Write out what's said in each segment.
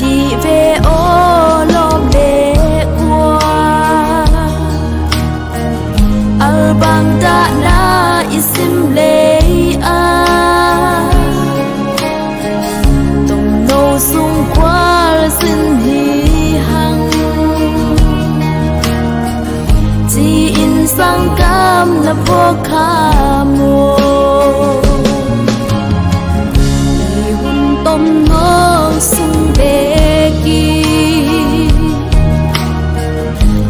đi về ô lom lệ qua al bang da na isim lệ a tông nô sung qua xin hi hằng chỉ in sang cam na po kha mo tom ngô sung đề kỳ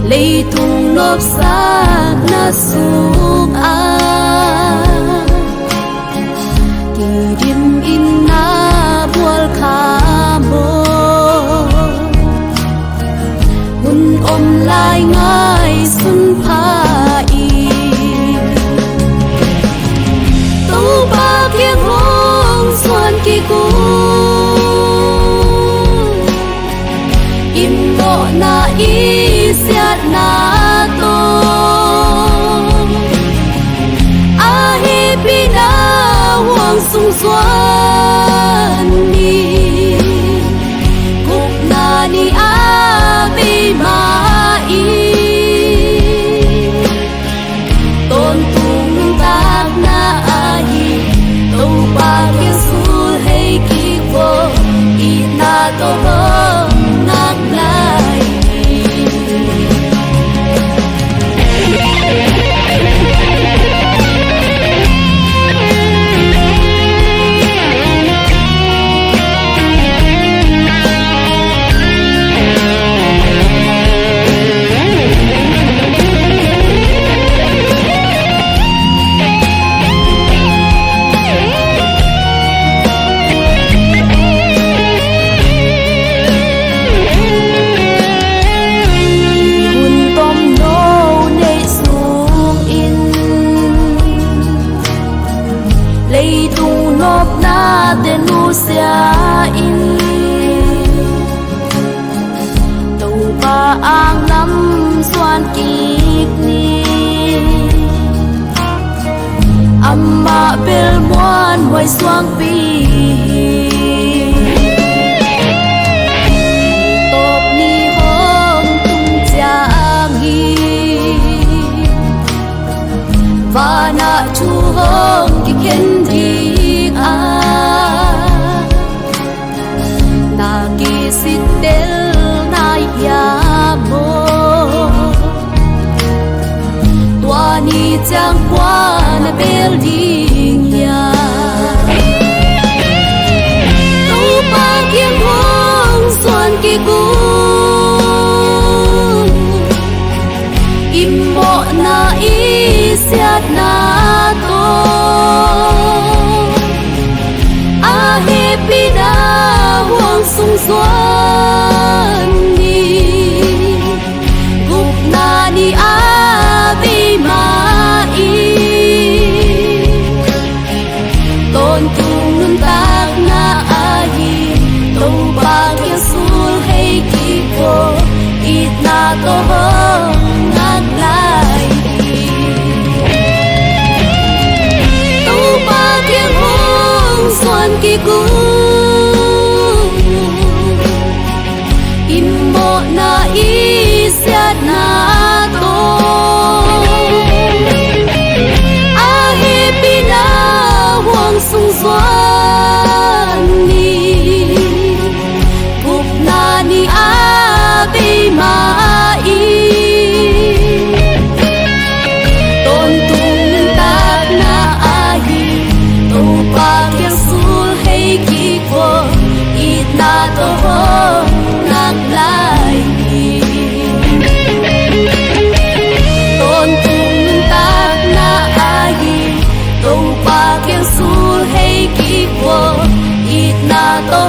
lấy thùng nộp xa na sung a kỳ điểm in na buol kha mo hun lại ngay sun pha y tu ba kieng hong xuân kỳ cu na i siat na to a hi pina wang sung xuan ni kup na ni a bi ma i tôn tung tak na a hi to ba kia sul hay ki wo i na to ngak lai lấy tu nộp na tên nu xia in tàu ba ang năm xuân kịp ni amma bel muan hoài xuang pi top ni hong tung giang hi và na chu hong ki khen đi a na ki sit del na ya mo tua ni chang qua na bel ding ya tu pa kieng hong xuân ki cu im mo na i siat na to a he pina huang sung xuân ni gup na ni a bi ma i tôn tung nun tak na a hi to ba kia sul hay ki ko it na to ngak lai xuân kỳ cu im mo na i siat na to a hi pina huang sung xuân ni kup na ni a bi ma i tôn tung tak na a hi to pa kieng sul hay ki ko it na to ngak lai tôn tung tak na a hi to pa kieng sul hay ki ko it na to